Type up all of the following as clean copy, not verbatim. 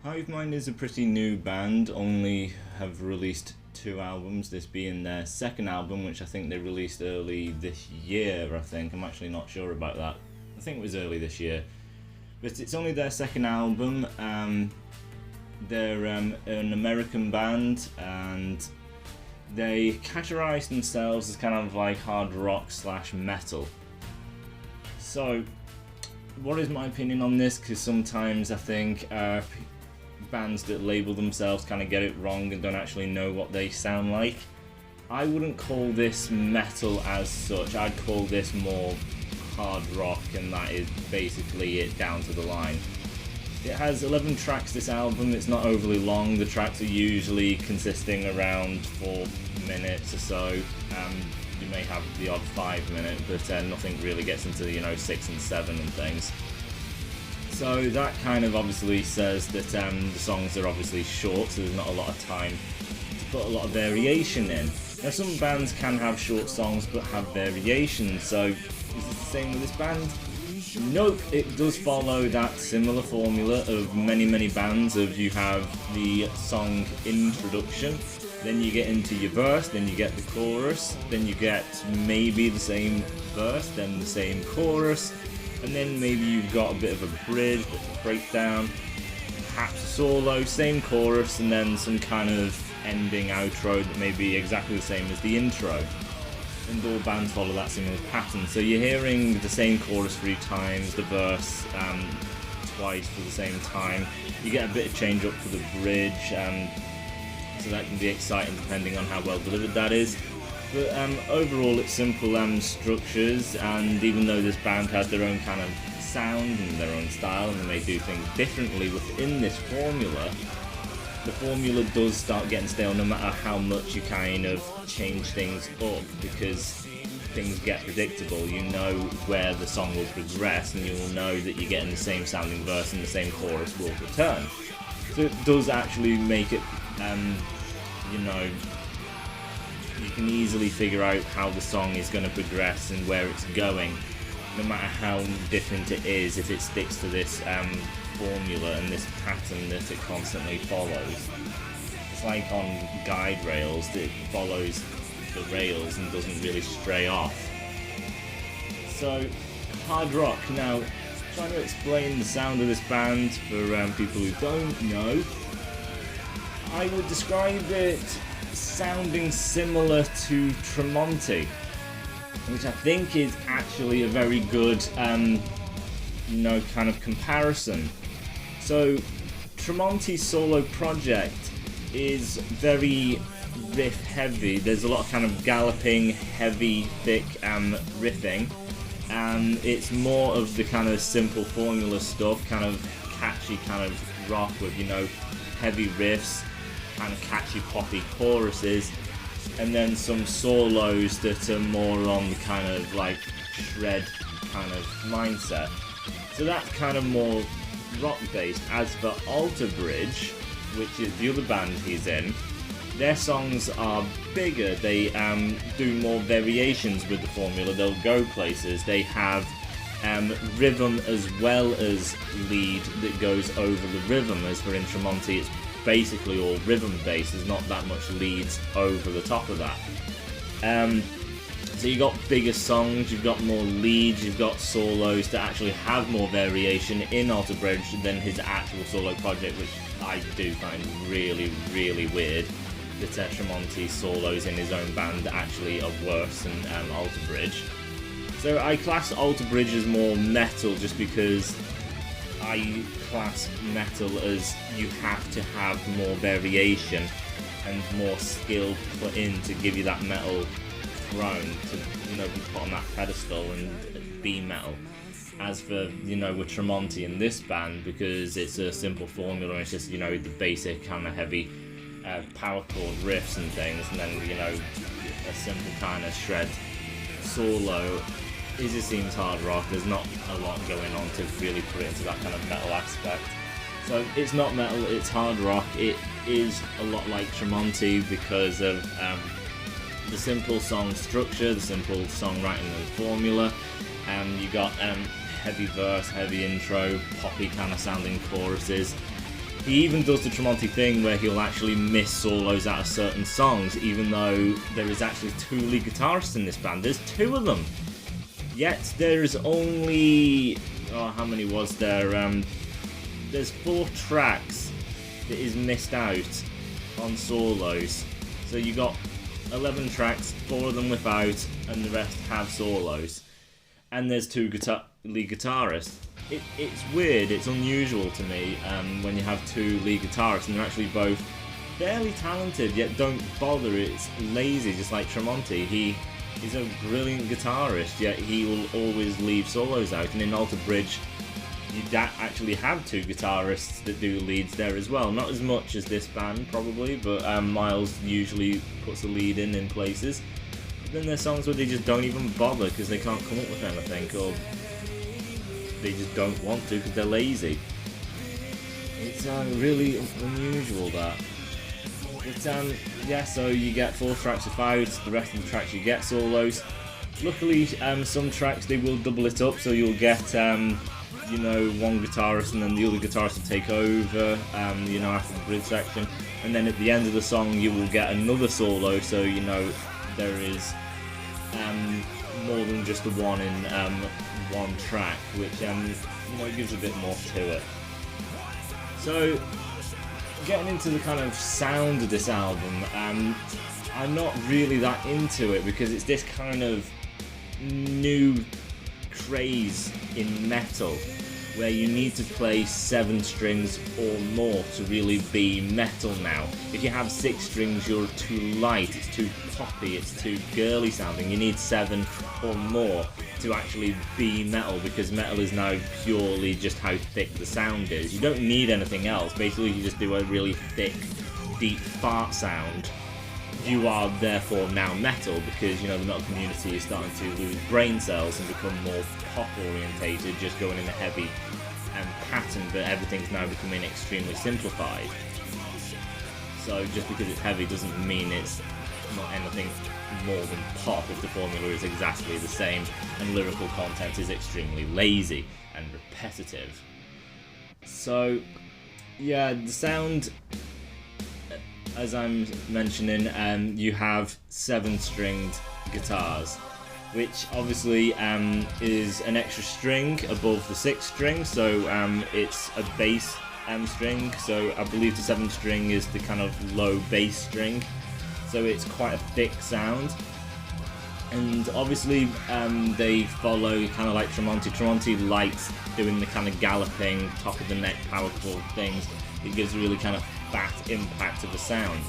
Hyvmine is a pretty new band, only have released 2 albums, this being their second album, which I think they released early this year, I think. I'm actually not sure about that. I think it was early this year. But it's only their second album. They're an American band, and they categorize themselves as kind of like hard rock slash metal. So, what is my opinion on this? Because sometimes I think bands that label themselves kind of get it wrong and don't actually know what they sound like. I wouldn't call this metal as such. I'd call this more hard rock, and that is basically it down to the line. It has 11 tracks, this album. It's not overly long. The tracks are usually consisting around 4 minutes or so. You may have the odd 5 minute, but nothing really gets into 6 and 7 and things. So that kind of obviously says that the songs are obviously short, so there's not a lot of time to put a lot of variation in. Now some bands can have short songs but have variations, so is it the same with this band? Nope, it does follow that similar formula of many bands of you have the song introduction, then you get into your verse, then you get the chorus, then you get maybe the same verse, then the same chorus, and then maybe you've got a bit of a bridge, bit of a breakdown, perhaps a solo, same chorus, and then some kind of ending outro that may be exactly the same as the intro. And all bands follow that similar pattern. So you're hearing the same chorus 3 times, the verse twice for the same time. You get a bit of change up for the bridge, so that can be exciting depending on how well delivered that is. But overall it's simple structures, and even though this band has their own kind of sound and their own style and they may do things differently within this formula, the formula does start getting stale no matter how much you kind of change things up, because things get predictable. You know where the song will progress, and you'll know that you're getting the same sounding verse and the same chorus will return. So it does actually make it, you can easily figure out how the song is going to progress and where it's going, no matter how different it is, if it sticks to this formula and this pattern that it constantly follows. It's like on guide rails, that it follows the rails and doesn't really stray off. So, hard rock. Now, trying to explain the sound of this band for people who don't know, I would describe it sounding similar to Tremonti, which I think is actually a very good kind of comparison. So Tremonti's solo project is very riff heavy. There's a lot of kind of galloping, heavy, thick riffing. It's more of the kind of simple formula stuff, kind of catchy kind of rock with heavy riffs, kind of catchy poppy choruses, and then some solos that are more on the kind of like shred kind of mindset. So that's kind of more rock based. As for Alter Bridge, which is the other band he's in, their songs are bigger. They do more variations with the formula. They'll go places. They have rhythm as well as lead that goes over the rhythm. As for in Tremonti, it's basically all rhythm based. There's not that much leads over the top of that. So you've got bigger songs, you've got more leads, you've got solos that actually have more variation in Alter Bridge than his actual solo project, which I do find really weird. That Tremonti's solos in his own band actually are worse than Alter Bridge. So I class Alter Bridge as more metal, just because I class metal as you have to have more variation and more skill put in to give you that metal throne to be put on that pedestal and be metal. As for with Tremonti in this band, because it's a simple formula and it's just the basic kind of heavy power chord riffs and things, and then a simple kind of shred solo, it just seems hard rock. There's not a lot going on to really put it into that kind of metal aspect. So it's not metal, it's hard rock. It is a lot like Tremonti because of the simple song structure, the simple songwriting and formula. You got heavy verse, heavy intro, poppy kind of sounding choruses. He even does the Tremonti thing where he'll actually miss solos out of certain songs, even though there is actually 2 lead guitarists in this band. There's 2 of them. Yet there's only... oh, how many was there? There's 4 tracks that is missed out on solos. So you got 11 tracks, 4 of them without, and the rest have solos. And there's 2 lead guitarists. It's weird, it's unusual to me when you have 2 lead guitarists and they're actually both fairly talented, yet don't bother. It's lazy, just like Tremonti. He's a brilliant guitarist, yet he will always leave solos out. And in Alter Bridge, you actually have 2 guitarists that do leads there as well. Not as much as this band, probably, but Miles usually puts a lead in places. But then there's songs where they just don't even bother because they can't come up with anything, or they just don't want to because they're lazy. It's really unusual, that. But yeah, so you get 4 tracks without, the rest of the tracks you get solos. Luckily, some tracks they will double it up, so you'll get you know, one guitarist and then the other guitarist will take over, you know, after the bridge section, and then at the end of the song you will get another solo, so you know there is more than just the one in one track, which you know, gives a bit more to it. So getting into the kind of sound of this album, I'm not really that into it because it's this kind of new craze in metal where you need to play 7 strings or more to really be metal now. If you have 6 strings, you're too light, it's too poppy, it's too girly sounding. You need 7 or more to actually be metal, because metal is now purely just how thick the sound is. You don't need anything else. Basically, you just do a really thick, deep fart sound. You are therefore now metal, because you know the metal community is starting to lose brain cells and become more pop orientated, just going in a heavy pattern, but everything's now becoming extremely simplified. So just because it's heavy doesn't mean it's not anything more than pop if the formula is exactly the same and lyrical content is extremely lazy and repetitive. So yeah, the sound, as I'm mentioning, you have 7-stringed guitars, which obviously is an extra string above the 6th string, so it's a bass string, so I believe the 7th string is the kind of low bass string, so it's quite a thick sound. And obviously they follow kind of like Tremonti. Tremonti likes doing the kind of galloping, top of the neck power chord things. It gives a really kind of fat impact of the sound.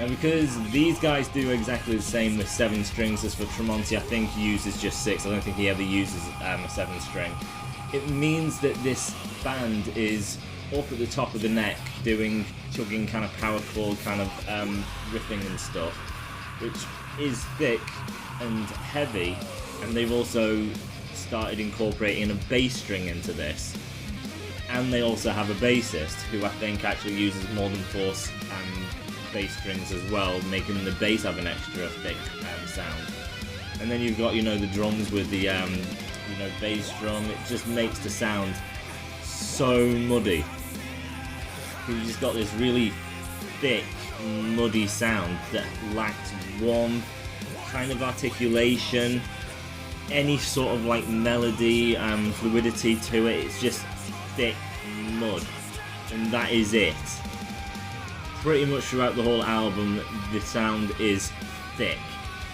Now, because these guys do exactly the same with 7 strings as for Tremonti, I think he uses just 6. I don't think he ever uses a 7 string. It means that this band is up at the top of the neck doing chugging kind of power chord kind of riffing and stuff, which is thick and heavy, and they've also started incorporating a bass string into this. And they also have a bassist who I think actually uses more than 4 bass strings as well, making the bass have an extra thick sound. And then you've got, you know, the drums with the you know, bass drum. It just makes the sound so muddy. You've just got this really thick, muddy sound that lacks warmth, kind of articulation, any sort of like melody, fluidity to it. It's just thick mud, and that is it. Pretty much throughout the whole album, the sound is thick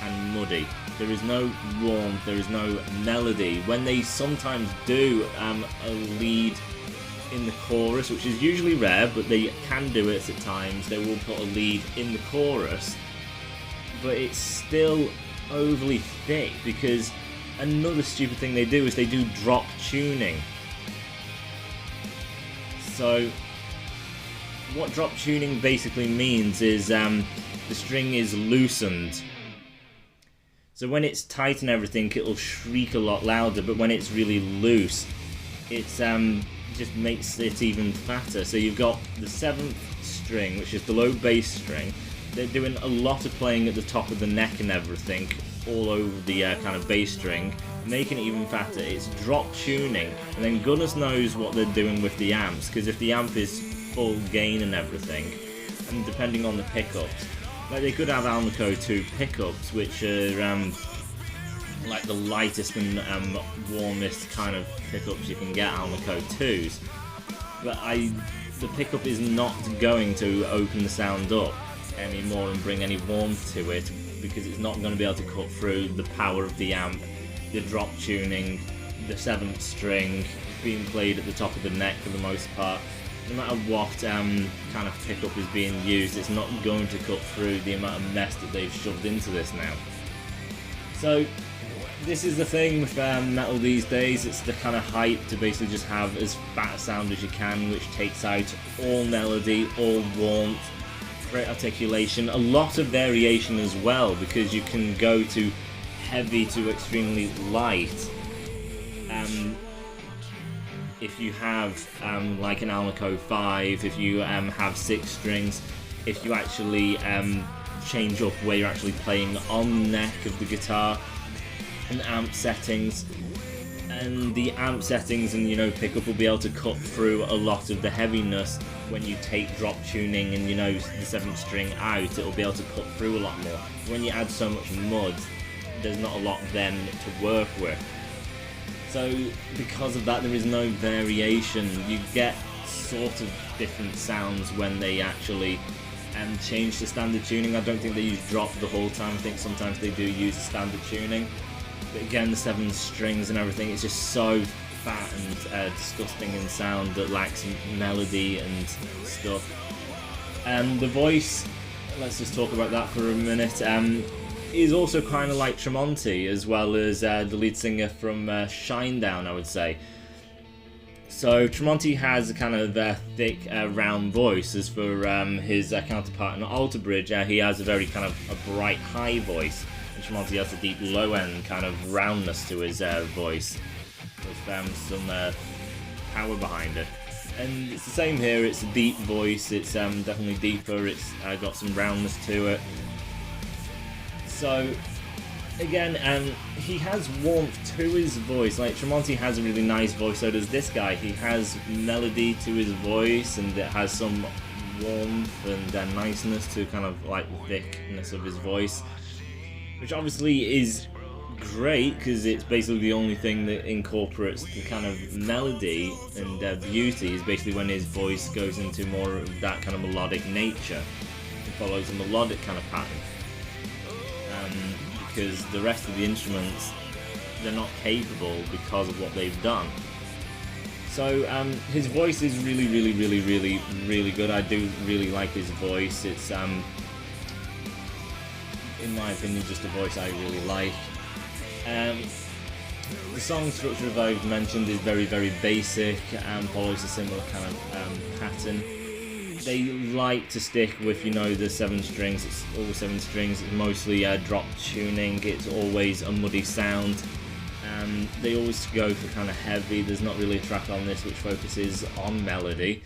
and muddy. There is no warmth, there is no melody. When they sometimes do a lead in the chorus, which is usually rare, but they can do it at times, they will put a lead in the chorus, but it's still overly thick, because another stupid thing they do is they do drop tuning. So what drop tuning basically means is the string is loosened. So when it's tight and everything, it'll shriek a lot louder, but when it's really loose, it's just makes it even fatter. So you've got the 7th string, which is the low bass string. They're doing a lot of playing at the top of the neck and everything, all over the kind of bass string, making it even fatter. It's drop tuning, and then goodness knows what they're doing with the amps, because if the amp is full gain and everything, and depending on the pickups, like they could have Alnico 2 pickups, which are like the lightest and warmest kind of pickups you can get Alnico 2s, but the pickup is not going to open the sound up anymore and bring any warmth to it, because it's not going to be able to cut through the power of the amp, the drop tuning, the 7th string being played at the top of the neck for the most part. No matter what kind of pickup is being used, it's not going to cut through the amount of mess that they've shoved into this now. So this is the thing with metal these days. It's the kind of hype to basically just have as fat a sound as you can, which takes out all melody, all warmth, great articulation, a lot of variation as well, because you can go to heavy to extremely light. If you have like an Alnico 5, if you have 6 strings, if you actually change up where you're actually playing on the neck of the guitar, and amp settings, and the amp settings and pickup will be able to cut through a lot of the heaviness. When you take drop tuning and the 7th string out, it'll be able to cut through a lot more. When you add so much mud, there's not a lot then to work with. So because of that, there is no variation. You get sort of different sounds when they actually change the standard tuning. I don't think they use drop the whole time. I think sometimes they do use the standard tuning. But again, the 7 strings and everything, it's just so fat and disgusting in sound that lacks melody and stuff. The voice, let's just talk about that for a minute, is also kind of like Tremonti, as well as the lead singer from Shinedown, I would say. So Tremonti has a kind of thick, round voice. As for his counterpart in Alter Bridge, he has a very kind of a bright, high voice. And Tremonti has a deep, low-end kind of roundness to his voice, with some power behind it. And it's the same here. It's a deep voice. It's definitely deeper. It's got some roundness to it. So again, he has warmth to his voice. Like Tremonti has a really nice voice, so does this guy. He has melody to his voice, and it has some warmth and niceness to kind of like the thickness of his voice, which obviously is great because it's basically the only thing that incorporates the kind of melody and beauty is basically when his voice goes into more of that kind of melodic nature. It follows a melodic kind of pattern. Because the rest of the instruments, they're not capable because of what they've done. So his voice is really, really, really, really, really good. I do really like his voice. It's, in my opinion, just a voice I really like. The song structure, as I've mentioned, is very, very basic and follows a similar kind of pattern. They like to stick with, the 7 strings. It's all 7 strings. It's mostly drop tuning. It's always a muddy sound. They always go for kind of heavy. There's not really a track on this which focuses on melody.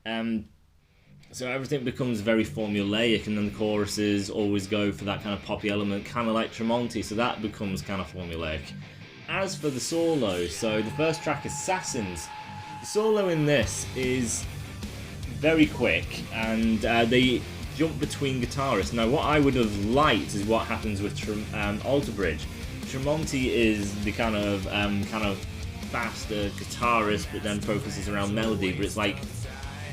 So everything becomes very formulaic, and then the choruses always go for that kind of poppy element, kind of like Tremonti. So that becomes kind of formulaic. As for the solo, so the first track, Assassins. The solo in this is very quick, and they jump between guitarists. Now, what I would have liked is what happens with Alter Bridge. Tremonti is the kind of faster guitarist, but then focuses around melody. But it's like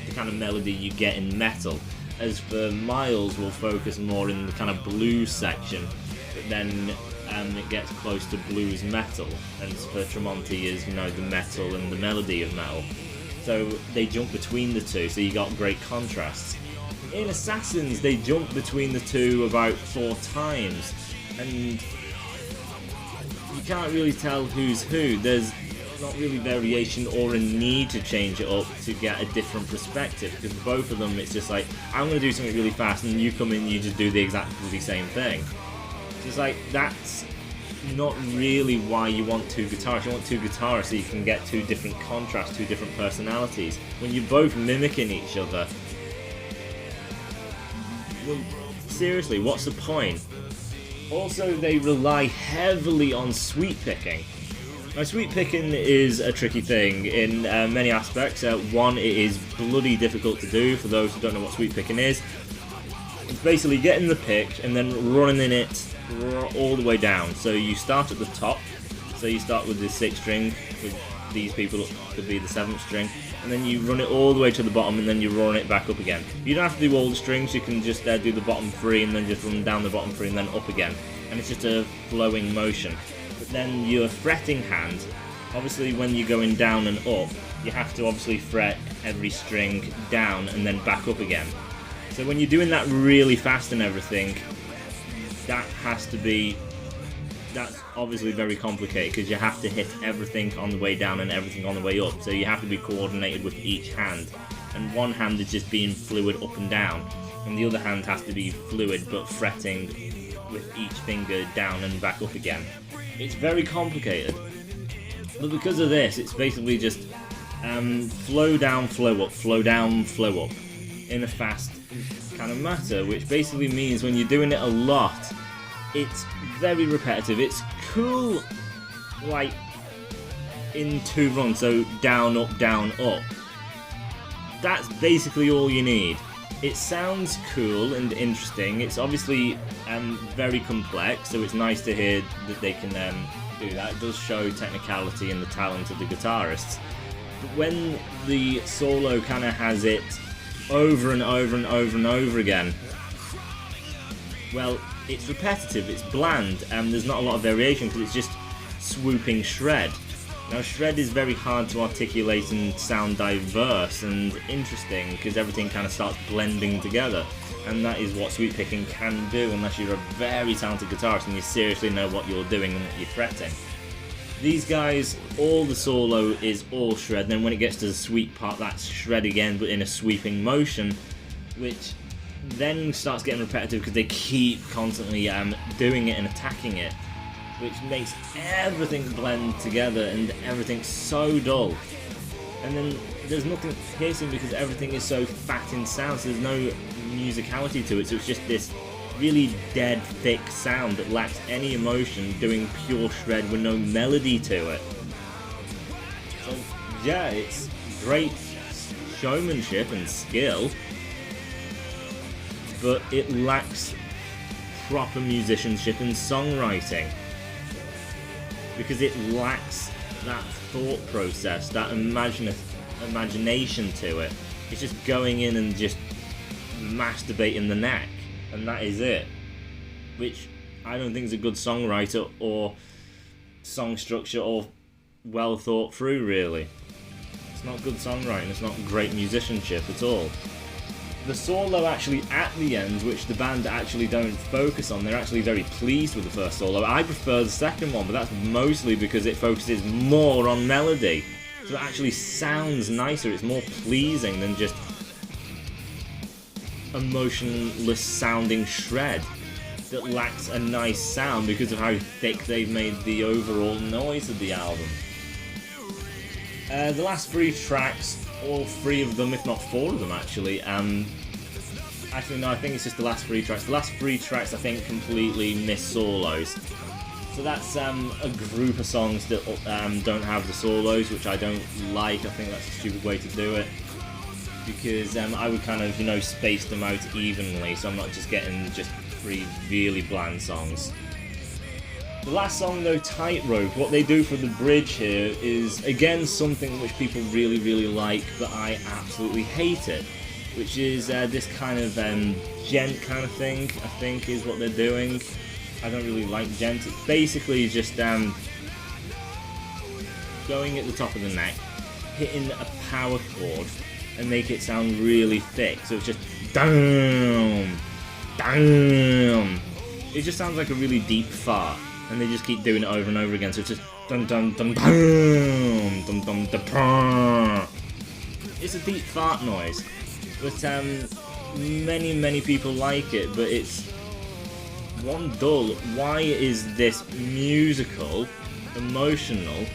the kind of melody you get in metal. As for Miles, will focus more in the kind of blues section, but then it gets close to blues metal. And for Tremonti is the metal and the melody of metal. So they jump between the two, so you got great contrasts. In Assassins, they jump between the two about 4 times, and you can't really tell who's who. There's not really variation or a need to change it up to get a different perspective, because both of them, it's just like, I'm going to do something really fast, and you come in, you just do the exactly same thing. So it's like, that's not really why you want 2 guitarists. You want 2 guitarists so you can get 2 different contrasts, 2 different personalities. When you're both mimicking each other, well, seriously, what's the point? Also, they rely heavily on sweep picking. Now, sweep picking is a tricky thing in many aspects. One, it is bloody difficult to do for those who don't know what sweep picking is. It's basically getting the pick and then running it all the way down. So you start at the top, so you start with the 6th string, with these people could be the 7th string, and then you run it all the way to the bottom and then you run it back up again. You don't have to do all the strings, you can just do the bottom 3 and then just run down the bottom 3 and then up again. And it's just a flowing motion. But then your fretting hand, obviously when you're going down and up, you have to obviously fret every string down and then back up again. So when you're doing that really fast and everything, that's obviously very complicated because you have to hit everything on the way down and everything on the way up. So you have to be coordinated with each hand. And one hand is just being fluid up and down, and the other hand has to be fluid but fretting with each finger down and back up again. It's very complicated. But because of this, it's basically just flow down, flow up, flow down, flow up in a fast kind of matter, which basically means when you're doing it a lot, it's very repetitive. It's cool, like in 2 runs, so down, up, up. That's basically all you need. It sounds cool and interesting. It's obviously very complex, so it's nice to hear that they can do that. It does show technicality and the talent of the guitarists. But when the solo kind of has it over and over and over and over again, well, it's repetitive, it's bland, and there's not a lot of variation because it's just swooping shred. Now, shred is very hard to articulate and sound diverse and interesting because everything kind of starts blending together, and that is what sweep picking can do unless you're a very talented guitarist and you seriously know what you're doing and what you're fretting. These guys, all the solo is all shred, and then when it gets to the sweep part, that's shred again but in a sweeping motion, which then starts getting repetitive because they keep constantly doing it and attacking it, which makes everything blend together and everything's so dull. And then there's nothing piercing because everything is so fat in sound, so there's no musicality to it, so it's just this really dead, thick sound that lacks any emotion, doing pure shred with no melody to it. So yeah, it's great showmanship and skill, but it lacks proper musicianship and songwriting because it lacks that thought process, that imagination to it. It's just going in and just masturbating the neck, and that is it, which I don't think is a good songwriter or song structure or well thought through, really. It's not good songwriting, it's not great musicianship at all. The solo actually at the end, which the band actually don't focus on, they're actually very pleased with the first solo. I prefer the second one, but that's mostly because it focuses more on melody. So it actually sounds nicer, it's more pleasing than just emotionless sounding shred that lacks a nice sound because of how thick they've made the overall noise of the album. The last 3 tracks, all 3 of them, if not 4 of them actually, actually no, I think it's just the last 3 tracks. The last 3 tracks I think completely miss solos. So that's a group of songs that don't have the solos, which I don't like. I think that's a stupid way to do it, because I would kind of, space them out evenly, so I'm not just getting just 3 really bland songs. The last song though, Tightrope, what they do for the bridge here is again something which people really, really like, but I absolutely hate it, which is this kind of gent kind of thing, I think is what they're doing. I don't really like gent. It's basically just going at the top of the neck, hitting a power chord and make it sound really thick, so it's just down. It just sounds like a really deep fart, and they just keep doing it over and over again, so it's just dum dum dum dum dum dum dum. It's a deep fart noise, but many people like it, but it's one dull. Why is this musical, emotional,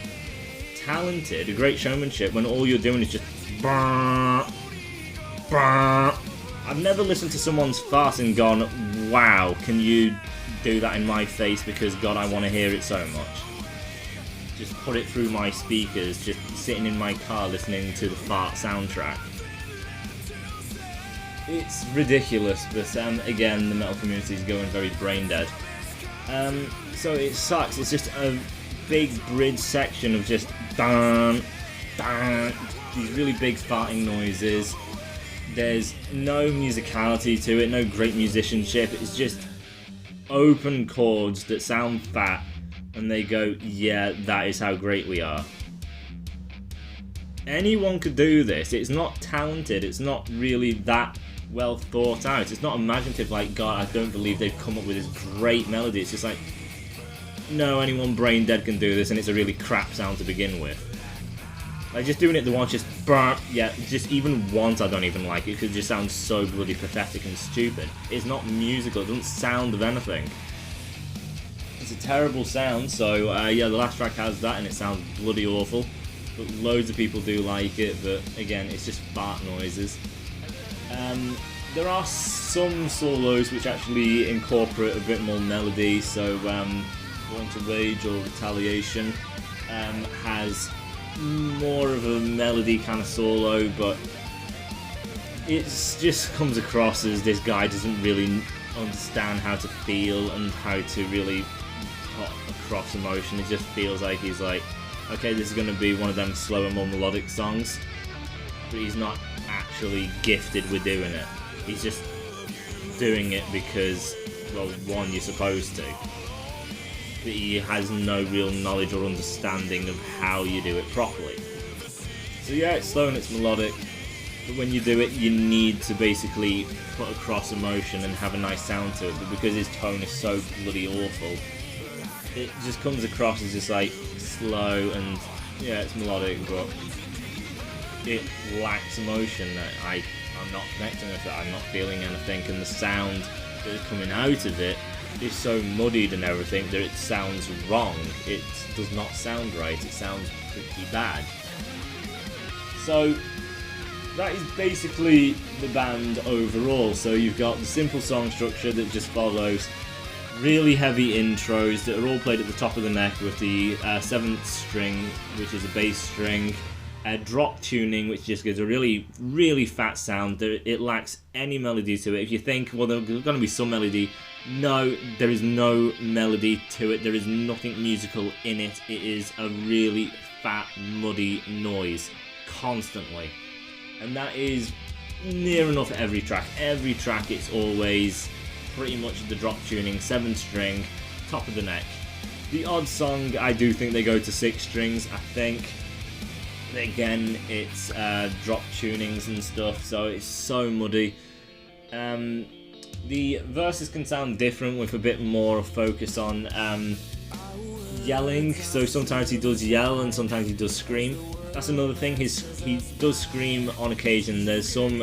talented, a great showmanship when all you're doing is just I've never listened to someone's fart and gone, wow, can you do that in my face because God, I want to hear it so much. just put it through my speakers, just sitting in my car listening to the Fart soundtrack. It's ridiculous, but again, the metal community is going very brain dead. So it sucks. It's just a big bridge section of just dun, dun, these really big farting noises. There's no musicality to it, no great musicianship. It's just open chords that sound fat, and they go, yeah, that is how great we are. Anyone could do this. It's not talented. It's not really that well thought out. It's not imaginative like, God, I don't believe they've come up with this great melody. It's just like, no, anyone brain dead can do this, and it's a really crap sound to begin with. Like, just doing it the once, just yeah, just even once I don't even like it, because it just sounds so bloody pathetic and stupid. It's not musical, it doesn't sound of anything. It's a terrible sound, so yeah, the last track has that, and it sounds bloody awful. But loads of people do like it, but again, it's just fart noises. There are some solos which actually incorporate a bit more melody, so Want to Rage or Retaliation has more of a melody kind of solo, but it just comes across as this guy doesn't really understand how to feel and how to really put across emotion. It just feels like he's like, okay, this is going to be one of them slower, more melodic songs, but he's not actually gifted with doing it. He's just doing it because, well, one, you're supposed to, but he has no real knowledge or understanding of how you do it properly. So yeah, it's slow and it's melodic, but when you do it, you need to basically put across emotion and have a nice sound to it, but because his tone is so bloody awful, it just comes across as just like slow and, yeah, it's melodic, but it lacks emotion. I'm not connecting with it, I'm not feeling anything, and the sound that is coming out of it is so muddied and everything that it sounds wrong. It does not sound right, it sounds pretty bad. So that is basically the band overall. So you've got the simple song structure that just follows really heavy intros that are all played at the top of the neck with the 7th string, which is a bass string, drop tuning, which just gives a really, really fat sound. It lacks any melody to it. If you think, well, there's going to be some melody, no, there is no melody to it. There is nothing musical in it. It is a really fat, muddy noise constantly. And that is near enough every track. Every track, it's always pretty much the drop tuning, 7th string, top of the neck. The odd song, I do think they go to 6 strings, I think. Again, it's drop tunings and stuff, so it's so muddy. The verses can sound different with a bit more focus on yelling, so sometimes he does yell and sometimes he does scream. That's another thing, he does scream on occasion. There's some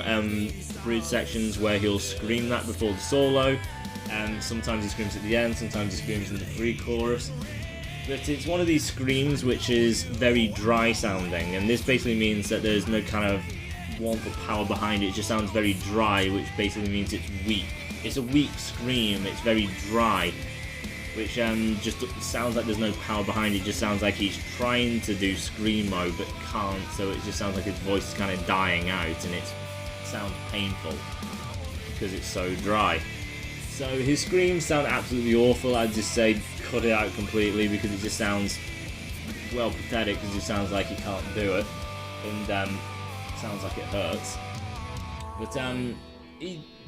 bridge sections where he'll scream that before the solo, sometimes he screams at the end, sometimes he screams in the pre-chorus. But it's one of these screams which is very dry sounding, and this basically means that there's no kind of warmth or power behind it. It just sounds very dry, which basically means it's weak. It's a weak scream, it's very dry, which just sounds like there's no power behind it. It just sounds like he's trying to do screamo but can't, so it just sounds like his voice is kind of dying out, and it sounds painful because it's so dry. So his screams sound absolutely awful. I'd just say cut it out completely, because it just sounds, well, pathetic, because it sounds like he can't do it, and sounds like it hurts. But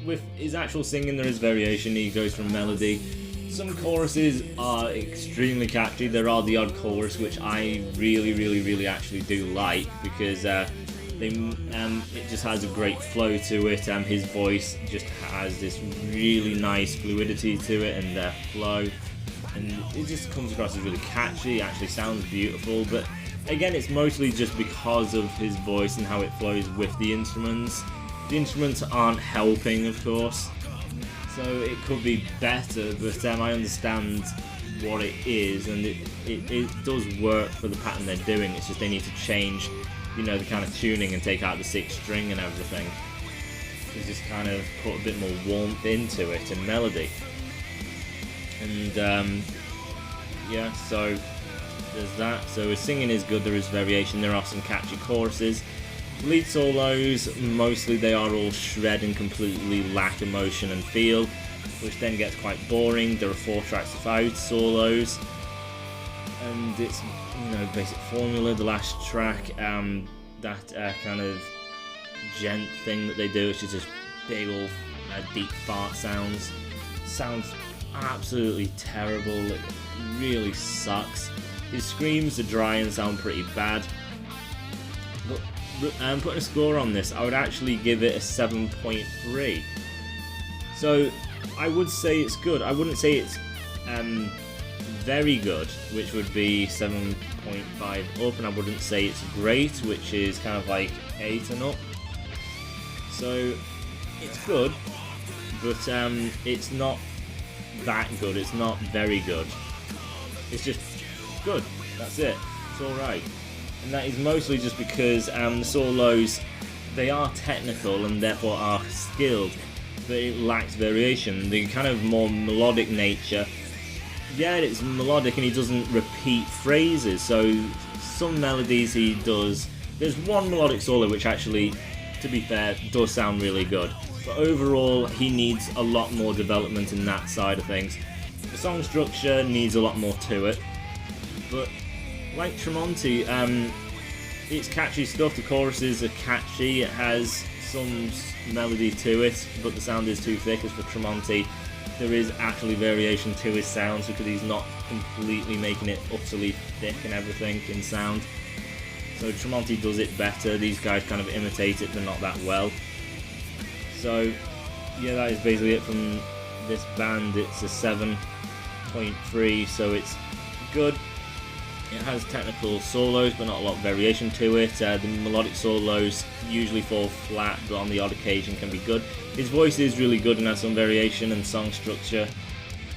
with his actual singing, there is variation. He goes from melody. Some choruses are extremely catchy. There are the odd chorus which I really actually do like, because it just has a great flow to it. His voice just has this really nice fluidity to it and flow, and it just comes across as really catchy. It actually sounds beautiful, but again, it's mostly just because of his voice and how it flows with the instruments. The instruments aren't helping, of course, so it could be better, but I understand what it is, and it does work for the pattern they're doing. It's just they need to change, you know, the kind of tuning and take out the 6th string and everything to just kind of put a bit more warmth into it and melody. And yeah, so there's that. So his singing is good, there is variation, there are some catchy choruses. Lead solos, mostly they are all shred and completely lack emotion and feel, which then gets quite boring. There are 4 tracks without solos, and it's, you know, basic formula. The last track, that kind of gent thing that they do, which is just big old deep fart sounds absolutely terrible. It really sucks. His screams are dry and sound pretty bad. But putting a score on this, I would actually give it a 7.3. So I would say it's good. I wouldn't say it's very good, which would be 7.5 up, and I wouldn't say it's great, which is kind of like 8 and up. So it's good, but it's not that good. It's not very good. It's just good. That's it. It's alright. And that is mostly just because the solos, they are technical and therefore are skilled, but it lacks variation. The kind of more melodic nature, yeah, it's melodic and he doesn't repeat phrases, so some melodies he does. There's one melodic solo which actually, to be fair, does sound really good, but overall he needs a lot more development in that side of things. The song structure needs a lot more to it, but like Tremonti, it's catchy stuff. The choruses are catchy, it has some melody to it, but the sound is too thick. As for Tremonti, there is actually variation to his sounds because he's not completely making it utterly thick and everything in sound. So Tremonti does it better. These guys kind of imitate it, but not that well. So yeah, that is basically it from this band. It's a 7.3, so it's good. It has technical solos, but not a lot of variation to it. The melodic solos usually fall flat, but on the odd occasion can be good. His voice is really good and has some variation, and song structure,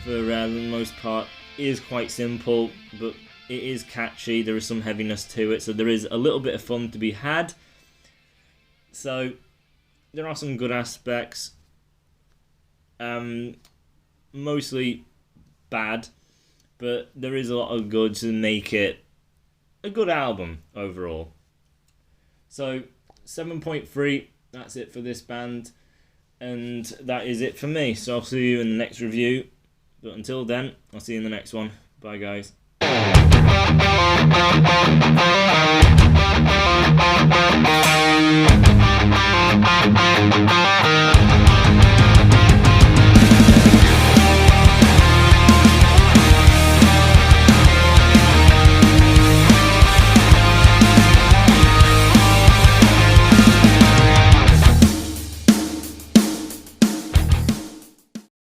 for the most part, is quite simple, but it is catchy. There is some heaviness to it, so there is a little bit of fun to be had. So there are some good aspects. Mostly bad, but there is a lot of good to make it a good album overall. So 7.3, that's it for this band, and that is it for me. So I'll see you in the next review, but until then, I'll see you in the next one. Bye guys.